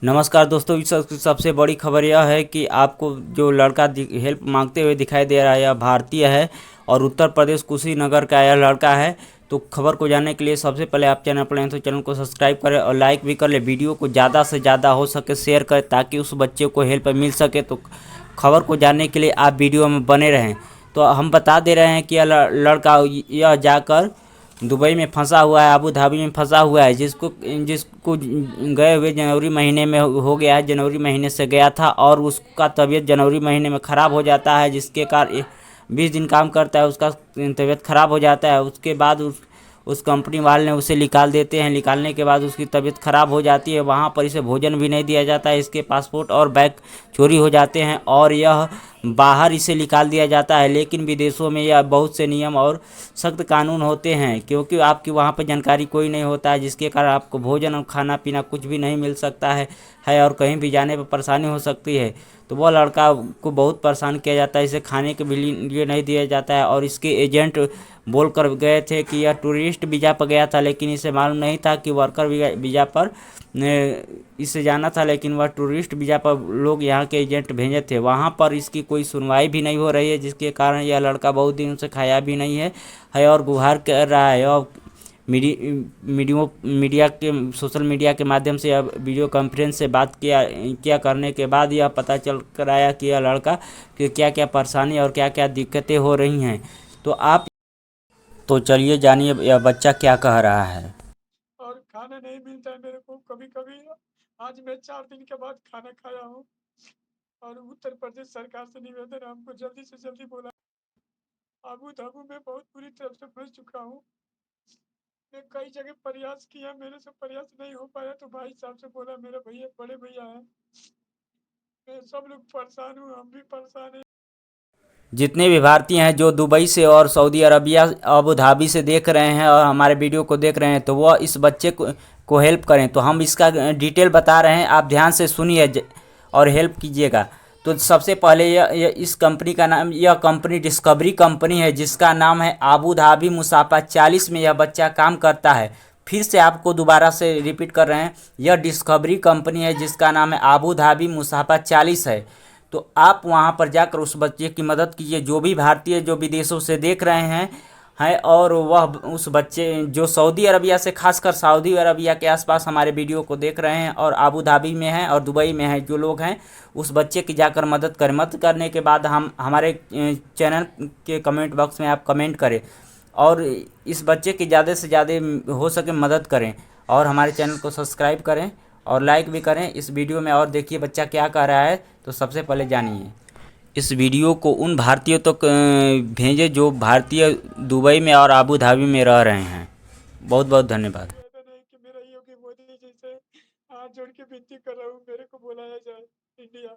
नमस्कार दोस्तों, इस सबसे बड़ी खबर यह है कि आपको जो लड़का हेल्प मांगते हुए दिखाई दे रहा है यह भारतीय है और उत्तर प्रदेश कुशीनगर का यह लड़का है। तो खबर को जानने के लिए सबसे पहले आप चैनल पर हैं तो चैनल को सब्सक्राइब करें और लाइक भी कर ले। वीडियो को ज़्यादा से ज़्यादा हो सके शेयर करें ताकि उस बच्चे को हेल्प मिल सके। तो खबर को जानने के लिए आप वीडियो में बने रहें। तो हम बता दे रहे हैं कि यह लड़का यह जाकर दुबई में फंसा हुआ है, अबू धाबी में फंसा हुआ है, जिसको जिसको गए हुए जनवरी महीने में हो गया है। जनवरी महीने से गया था और उसका तबीयत जनवरी महीने में ख़राब हो जाता है, जिसके कारण 20 दिन काम करता है, उसका तबीयत ख़राब हो जाता है। उसके बाद उस कंपनी वाले ने उसे निकाल देते हैं। निकालने के बाद उसकी तबीयत ख़राब हो जाती है। वहाँ पर इसे भोजन भी नहीं दिया जाता है। इसके पासपोर्ट और बैग चोरी हो जाते हैं और यह बाहर इसे निकाल दिया जाता है। लेकिन विदेशों में यह बहुत से नियम और सख्त कानून होते हैं, क्योंकि आपकी वहाँ पर जानकारी कोई नहीं होता है, जिसके कारण आपको भोजन और खाना पीना कुछ भी नहीं मिल सकता है और कहीं भी जाने पर परेशानी हो सकती है। तो वह लड़का को बहुत परेशान किया जाता है। इसे खाने के भी लिए नहीं दिया जाता है और इसके एजेंट बोल कर गए थे कि यह टूरिस्ट वीज़ा पर गया था, लेकिन इसे मालूम नहीं था कि वर्कर वीज़ा पर इसे जाना था। लेकिन वह टूरिस्ट वीज़ा पर लोग यहाँ के एजेंट भेजे थे। वहाँ पर इसकी कोई सुनवाई भी नहीं हो रही है, जिसके कारण यह लड़का बहुत दिनों से खाया भी नहीं है और गुहार कर रहा है। और मीडिया के सोशल मीडिया के माध्यम से अब वीडियो कॉन्फ्रेंस से बात किया करने के बाद यह पता चल कर आया कि यह लड़का कि क्या क्या परेशानी और क्या क्या दिक्कतें हो रही हैं। तो आप तो चलिए जानिए यह बच्चा क्या कह रहा है। और खाना नहीं मिलता है मेरे को कभी कभी। आज मैं 4 दिन के बाद खाना खाया हूँ और उत्तर प्रदेश सरकार से निवेदन है, हमको जल्दी से जल्दी बोला। आबू धाबू में बहुत बुरी तरह से फंस चुका हूँ। मैं कई जगह प्रयास किया, मेरे से प्रयास नहीं हो पाया तो भाई साहब से बोला, मेरे भैया बड़े भैया हैं, मैं सब लोग परेशान हूँ, हम भी परेशान हैं। जितने भी भारतीय हैं जो दुबई से और सऊदी अरबिया अबू धाबी से देख रहे हैं और हमारे वीडियो को देख रहे हैं, तो वह इस बच्चे को हेल्प करें। तो हम इसका डिटेल बता रहे हैं, आप ध्यान से सुनिए और हेल्प कीजिएगा। तो सबसे पहले इस कंपनी का नाम, यह कंपनी डिस्कवरी कंपनी है, जिसका नाम है अबू धाबी मुसाफा 40 में यह बच्चा काम करता है। फिर से आपको दोबारा से रिपीट कर रहे हैं, यह डिस्कवरी कंपनी है जिसका नाम है अबू धाबी मुसाफा 40 है। तो आप वहाँ पर जाकर उस बच्चे की मदद कीजिए, जो भी भारतीय जो विदेशों से देख रहे हैं और वह उस बच्चे जो सऊदी अरबिया से, खासकर सऊदी अरबिया के आसपास हमारे वीडियो को देख रहे हैं और अबू धाबी में हैं और दुबई में हैं जो लोग हैं, उस बच्चे की जाकर मदद करें। मदद करने के बाद हम हमारे चैनल के कमेंट बॉक्स में आप कमेंट करें और इस बच्चे की ज़्यादा से ज़्यादा हो सके मदद करें और हमारे चैनल को सब्सक्राइब करें और लाइक भी करें इस वीडियो में। और देखिए बच्चा क्या कह रहा है। तो सबसे पहले जानिए, इस वीडियो को उन भारतीयों तक भेजें जो भारतीय दुबई में और अबू धाबी में रह रहे हैं। बहुत बहुत धन्यवाद। निवेदन है कि मेरा योगी मोदी जी से हाथ जोड़ के विनती कर रहा हूँ, मेरे को बुलाया जाए इंडिया।